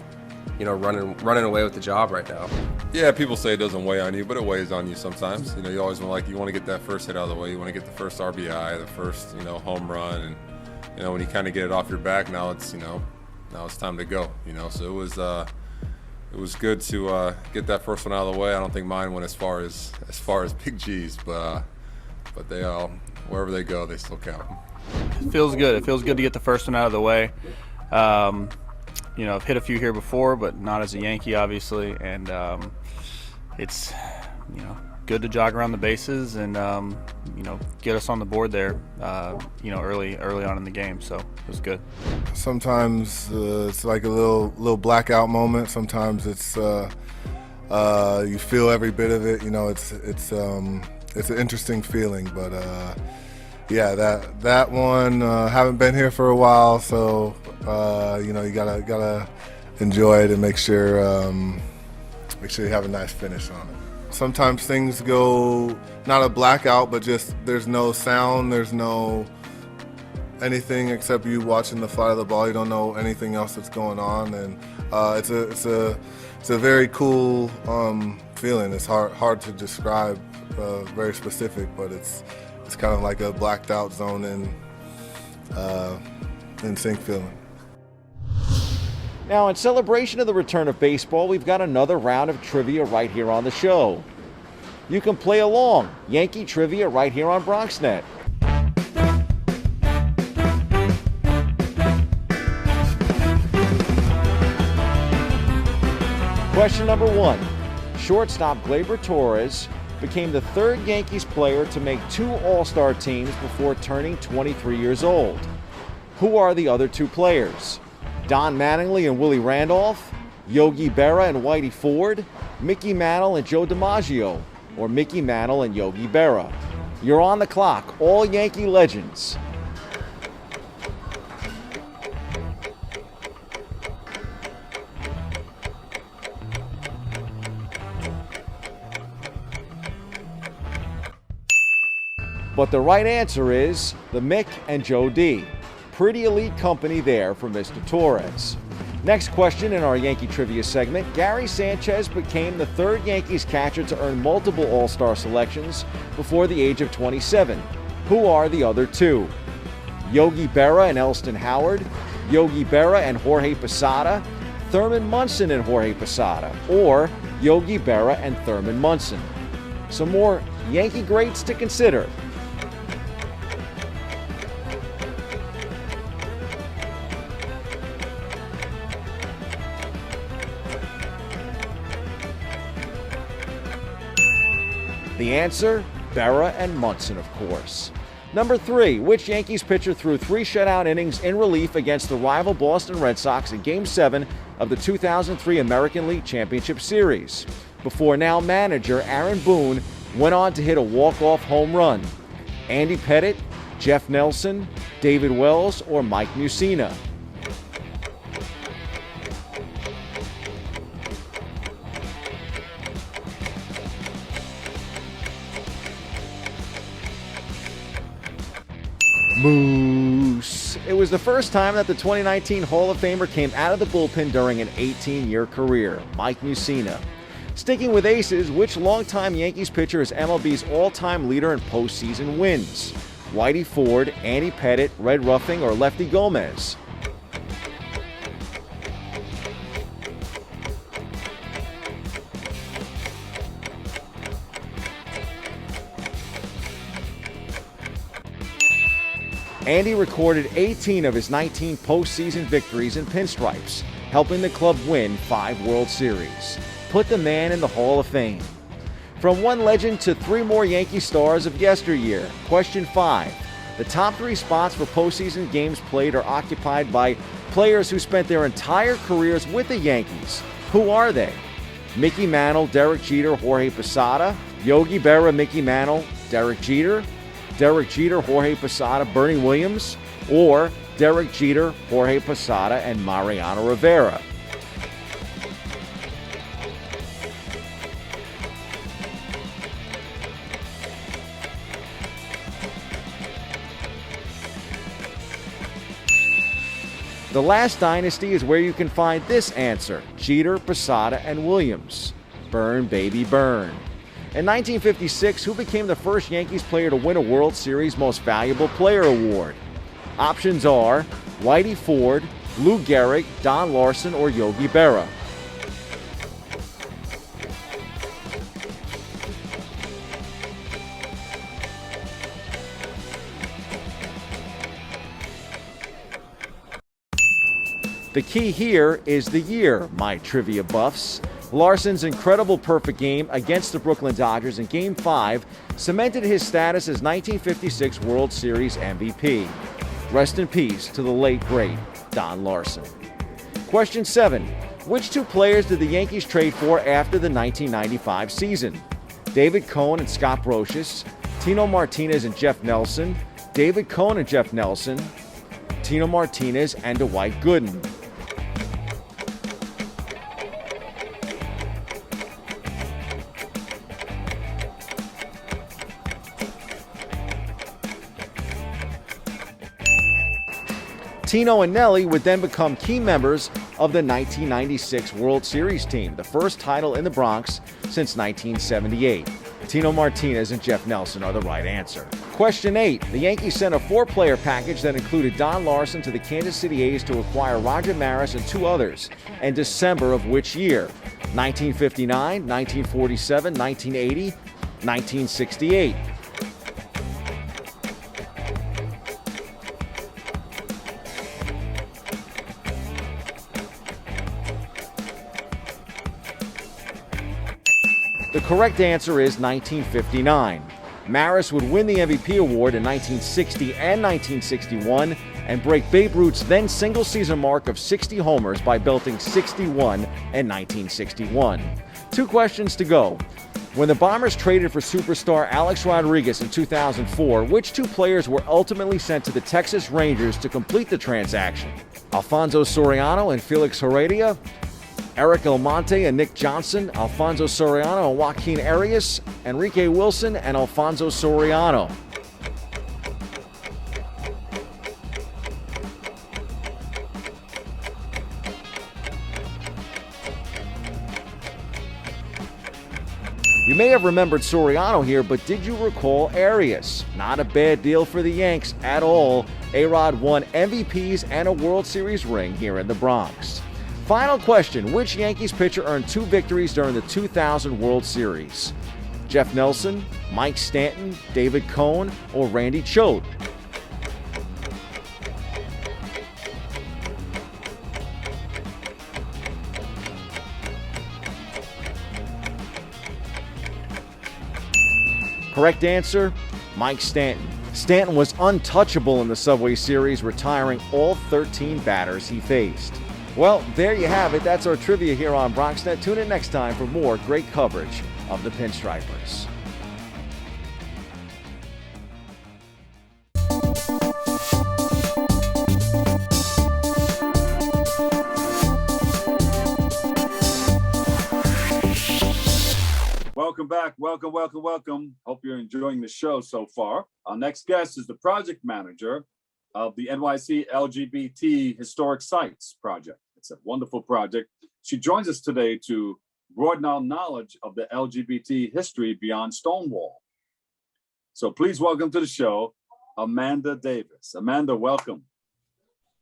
running away with the job right now. Yeah, people say it doesn't weigh on you, but it weighs on you sometimes. You always want to get that first hit out of the way. You want to get the first RBI, the first home run, and when you kind of get it off your back, now it's time to go. So it was good to get that first one out of the way. I don't think mine went as far as Big G's, but they all, wherever they go, they still count. It feels good. It feels good to get the first one out of the way. I've hit a few here before, but not as a Yankee, obviously, and it's good to jog around the bases and get us on the board there early on in the game, so it was good. Sometimes it's like a little blackout moment. Sometimes it's you feel every bit of it. It's an interesting feeling, but yeah, that one haven't been here for a while, so you gotta enjoy it and make sure you have a nice finish on it. Sometimes things go not a blackout, but just there's no sound, there's no anything except you watching the flight of the ball. You don't know anything else that's going on, and it's a very cool feeling. It's hard to describe, very specific, but it's kind of like a blacked out zone in sync feeling. Now, in celebration of the return of baseball, we've got another round of trivia right here on the show. You can play along, Yankee trivia right here on BronxNet. Question number 1. Shortstop Gleyber Torres became the third Yankees player to make 2 All-Star teams before turning 23 years old. Who are the other 2 players? Don Mattingly and Willie Randolph, Yogi Berra and Whitey Ford, Mickey Mantle and Joe DiMaggio, or Mickey Mantle and Yogi Berra. You're on the clock, all Yankee legends. But the right answer is the Mick and Joe D. Pretty elite company there for Mr. Torres. Next question in our Yankee Trivia segment, Gary Sanchez became the third Yankees catcher to earn multiple All-Star selections before the age of 27. Who are the other 2? Yogi Berra and Elston Howard, Yogi Berra and Jorge Posada, Thurman Munson and Jorge Posada, or Yogi Berra and Thurman Munson. Some more Yankee greats to consider. The answer, Berra and Munson, of course. Number 3, which Yankees pitcher threw 3 shutout innings in relief against the rival Boston Red Sox in Game 7 of the 2003 American League Championship Series, before now manager Aaron Boone went on to hit a walk-off home run? Andy Pettitte, Jeff Nelson, David Wells, or Mike Mussina? Moose. It was the first time that the 2019 Hall of Famer came out of the bullpen during an 18-year career, Mike Mussina. Sticking with aces, which longtime Yankees pitcher is MLB's all-time leader in postseason wins? Whitey Ford, Andy Pettitte, Red Ruffing, or Lefty Gomez? Andy recorded 18 of his 19 postseason victories in pinstripes, helping the club win 5 World Series. put the man in the Hall of Fame. From one legend to three more Yankee stars of yesteryear. Question 5. The top 3 spots for postseason games played are occupied by players who spent their entire careers with the Yankees. Who are they? Mickey Mantle, Derek Jeter, Jorge Posada, Yogi Berra, Mickey Mantle, Derek Jeter, Jorge Posada, Bernie Williams, or Derek Jeter, Jorge Posada, and Mariano Rivera. The last dynasty is where you can find this answer: Jeter, Posada, and Williams. Burn, baby, burn. In 1956, who became the first Yankees player to win a World Series Most Valuable Player award? Options are Whitey Ford, Lou Gehrig, Don Larson, or Yogi Berra. The key here is the year, my trivia buffs. Larson's incredible perfect game against the Brooklyn Dodgers in Game 5 cemented his status as 1956 World Series MVP. Rest in peace to the late, great Don Larson. Question 7. Which 2 players did the Yankees trade for after the 1995 season? David Cohn and Scott Brocious, Tino Martinez and Jeff Nelson, David Cohn and Jeff Nelson, Tino Martinez and Dwight Gooden. Tino and Nelly would then become key members of the 1996 World Series team, the first title in the Bronx since 1978. Tino Martinez and Jeff Nelson are the right answer. Question 8. The Yankees sent a 4-player package that included Don Larson to the Kansas City A's to acquire Roger Maris and 2 others in December of which year? 1959, 1947, 1980, 1968. The correct answer is 1959. Maris would win the MVP award in 1960 and 1961 and break Babe Ruth's then single-season mark of 60 homers by belting 61 in 1961. 2 questions to go. When the Bombers traded for superstar Alex Rodriguez in 2004, which 2 players were ultimately sent to the Texas Rangers to complete the transaction? Alfonso Soriano and Felix Heredia, Eric Almonte and Nick Johnson, Alfonso Soriano and Joaquin Arias, Enrique Wilson and Alfonso Soriano. You may have remembered Soriano here, but did you recall Arias? Not a bad deal for the Yanks at all. A-Rod won MVPs and a World Series ring here in the Bronx. Final question, which Yankees pitcher earned 2 victories during the 2000 World Series? Jeff Nelson, Mike Stanton, David Cohn, or Randy Choate? Correct answer, Mike Stanton. Stanton was untouchable in the Subway Series, retiring all 13 batters he faced. Well, there you have it. That's our trivia here on BronxNet. Tune in next time for more great coverage of the Pinstripers. Welcome back. Welcome. Hope you're enjoying the show so far. Our next guest is the project manager of the NYC LGBT Historic Sites Project. It's a wonderful project. She joins us today to broaden our knowledge of the LGBT history beyond Stonewall. So please welcome to the show, Amanda Davis. Amanda, welcome.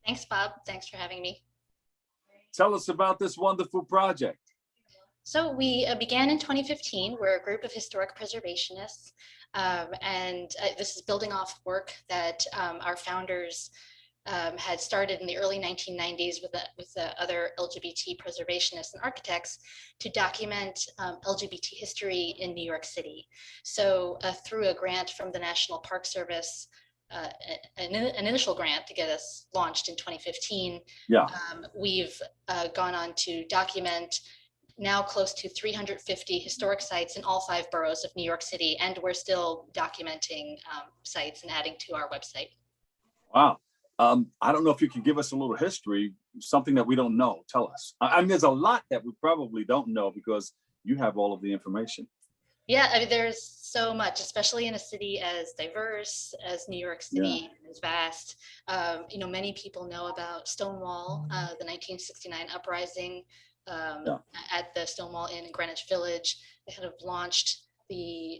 Thanks, Bob. Thanks for having me. Tell us about this wonderful project. So we began in 2015. We're a group of historic preservationists, and this is building off work that our founders had started in the early 1990s with other LGBT preservationists and architects to document LGBT history in New York City. So through a grant from the National Park Service, an initial grant to get us launched in 2015, we've gone on to document now close to 350 historic sites in all 5 boroughs of New York City, and we're still documenting sites and adding to our website. Wow. I don't know if you can give us a little history, something that we don't know. Tell us. I mean, there's a lot that we probably don't know because you have all of the information. Yeah, I mean, there's so much, especially in a city as diverse as New York City, as vast. You know, many people know about Stonewall, the 1969 uprising at the Stonewall Inn in Greenwich Village. They kind of launched a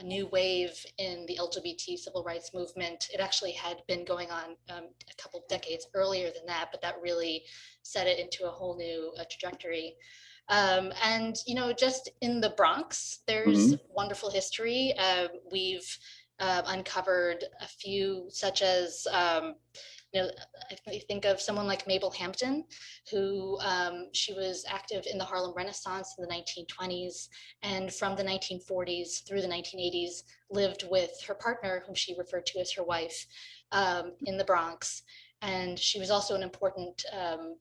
new wave in the LGBT civil rights movement. It actually had been going on a couple decades earlier than that, but that really set it into a whole new trajectory. And, you know, just in the Bronx, there's wonderful history. We've uncovered a few, such as, you know, I think of someone like Mabel Hampton, who she was active in the Harlem Renaissance in the 1920s, and from the 1940s through the 1980s lived with her partner, whom she referred to as her wife, in the Bronx. And she was also an important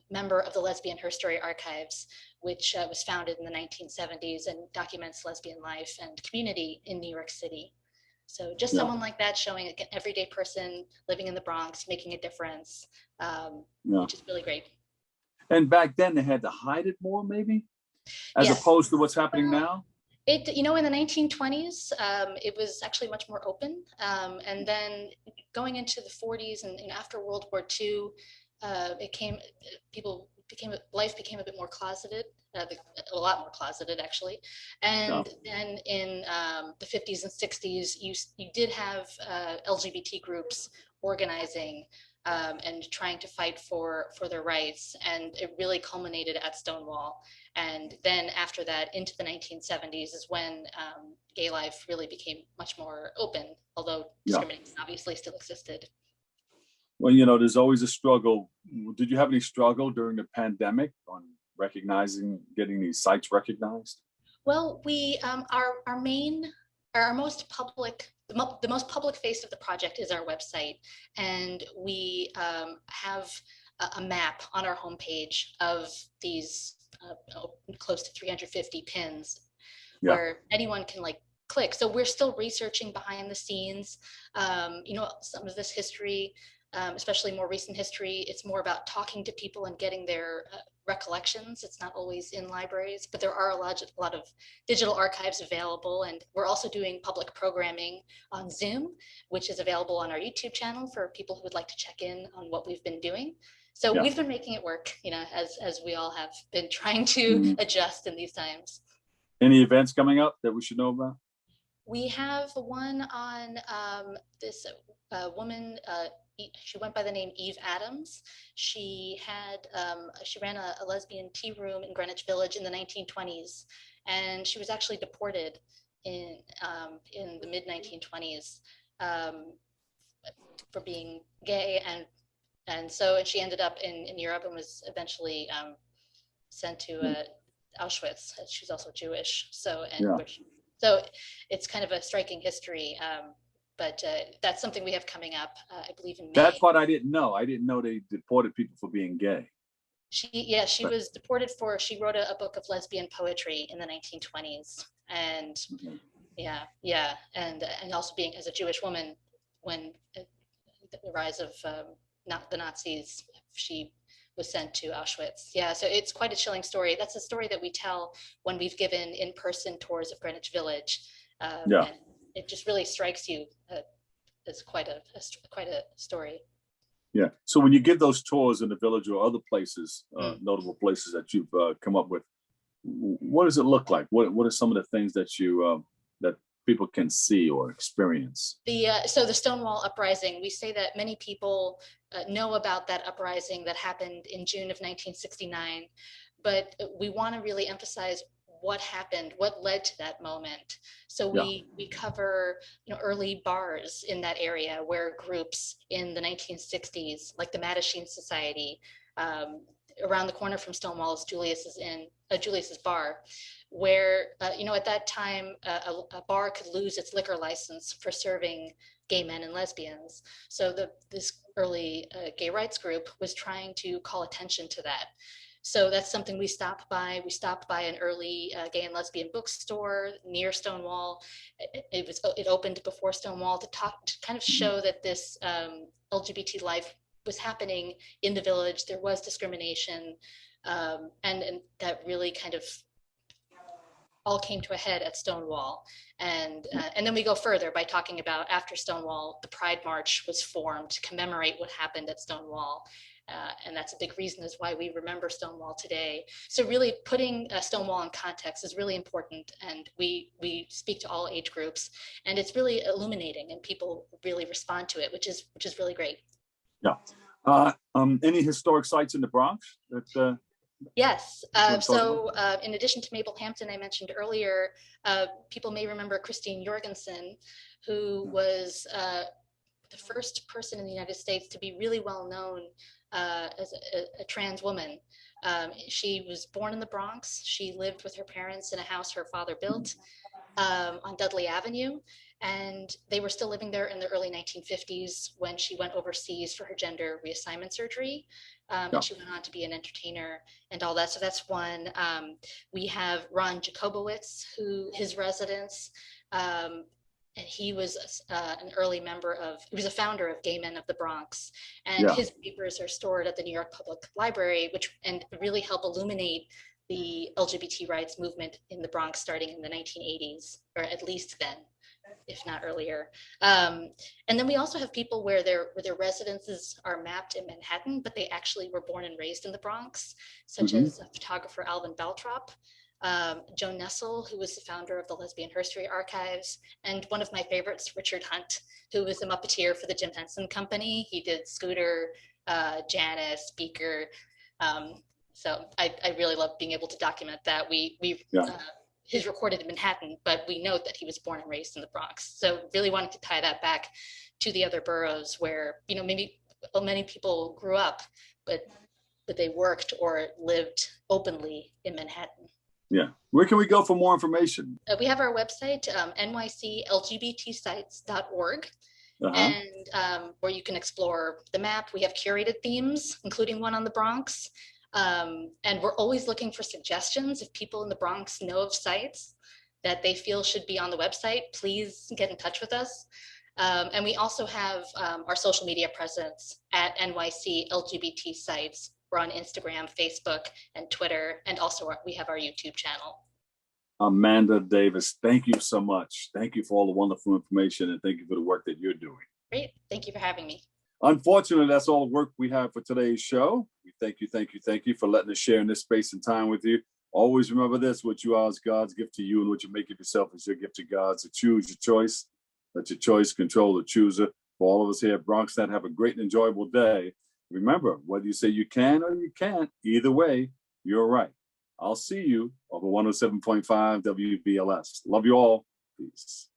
member of the Lesbian Her Story Archives, which was founded in the 1970s and documents lesbian life and community in New York City. So just someone like that, showing an everyday person living in the Bronx, making a difference, which is really great. And back then they had to hide it more, maybe, as opposed to what's happening now? You know, in the 1920s, it was actually much more open. And then going into the 40s and after World War II, life became a bit more closeted, a lot more closeted actually. And then in the 50s and 60s, you did have LGBT groups organizing and trying to fight for their rights. And it really culminated at Stonewall. And then after that, into the 1970s is when gay life really became much more open, although discrimination obviously still existed. Well, you know, there's always a struggle. Did you have any struggle during the pandemic on getting these sites recognized? Well, we our most public, the most public face of the project is our website, and we have a map on our homepage of these close to 350 pins where anyone can click. So we're still researching behind the scenes. You know, some of this history, especially more recent history, it's more about talking to people and getting their recollections. It's not always in libraries, but there are a lot of digital archives available. And we're also doing public programming on Zoom, which is available on our YouTube channel for people who would like to check in on what we've been doing. So we've been making it work, you know, as we all have been trying to adjust in these times. Any events coming up that we should know about? We have one on this woman, she went by the name Eve Adams. She ran a lesbian tea room in Greenwich Village in the 1920s, and she was actually deported in the mid 1920s for being gay, and so she ended up in Europe and was eventually sent to Auschwitz. She's also Jewish, so it's kind of a striking history. But that's something we have coming up, I believe in May. That's what I didn't know. I didn't know they deported people for being gay. She was deported she wrote a book of lesbian poetry in the 1920s. And and also being as a Jewish woman when the rise of the Nazis, she was sent to Auschwitz. Yeah, so it's quite a chilling story. That's a story that we tell when we've given in-person tours of Greenwich Village. And it just really strikes you as quite a story. Yeah. So when you give those tours in the village or other places, notable places that you've come up with, what does it look like? What are some of the things that you that people can see or experience? So the Stonewall uprising, we say that many people know about that uprising that happened in June of 1969, but we want to really emphasize what happened, what led to that moment. So we cover, early bars in that area where groups in the 1960s, like the Mattachine Society, around the corner from Stonewall is Julius's Bar, where at that time a bar could lose its liquor license for serving gay men and lesbians. So this early gay rights group was trying to call attention to that. So that's something we stopped by. We stopped by an early gay and lesbian bookstore near Stonewall. It opened before Stonewall to kind of show that this LGBT life was happening in the village. There was discrimination, and that really kind of all came to a head at Stonewall. And then we go further by talking about, after Stonewall, the Pride March was formed to commemorate what happened at Stonewall. And that's a big reason is why we remember Stonewall today. So really putting Stonewall in context is really important. And we speak to all age groups, and it's really illuminating, and people really respond to it, which is really great. Yeah. Any historic sites in the Bronx that Yes. So in addition to Mabel Hampton, I mentioned earlier, people may remember Christine Jorgensen, who was the first person in the United States to be really well known as a trans woman. She was born in the Bronx. She lived with her parents in a house her father built on Dudley Avenue. And they were still living there in the early 1950s when she went overseas for her gender reassignment surgery. And she went on to be an entertainer and all that. So that's one. We have Ron Jacobowitz, his residence, and he was an early he was a founder of Gay Men of the Bronx. And his papers are stored at the New York Public Library, and really help illuminate the LGBT rights movement in the Bronx starting in the 1980s, or at least then, if not earlier. And then we also have people where their residences are mapped in Manhattan, but they actually were born and raised in the Bronx, such as photographer Alvin Baltrop, Joan Nessel, who was the founder of the Lesbian Herstory Archives, and one of my favorites, Richard Hunt, who was a Muppeteer for the Jim Henson Company. He did Scooter, Janice, Beaker. So I really love being able to document that. He's recorded in Manhattan, but we note that he was born and raised in the Bronx. So really wanting to tie that back to the other boroughs where, maybe many people grew up, but they worked or lived openly in Manhattan. Yeah. Where can we go for more information? We have our website, nyclgbtsites.org, and where you can explore the map. We have curated themes, including one on the Bronx. And we're always looking for suggestions. If people in the Bronx know of sites that they feel should be on the website, please get in touch with us. And we also have our social media presence at NYC LGBT Sites. We're on Instagram, Facebook, and Twitter, and also we have our YouTube channel. Amanda Davis, thank you so much. Thank you for all the wonderful information, and thank you for the work that you're doing. Great. Thank you for having me. Unfortunately, that's all the work we have for today's show. We thank you for letting us share in this space and time with you. Always remember this: what you are is God's gift to you, and what you make of yourself is your gift to God. So choose your choice. Let your choice control the chooser. For all of us here at BronxNet, have a great and enjoyable day. Remember, whether you say you can or you can't, either way, you're right. I'll see you over 107.5 WBLS. Love you all. Peace.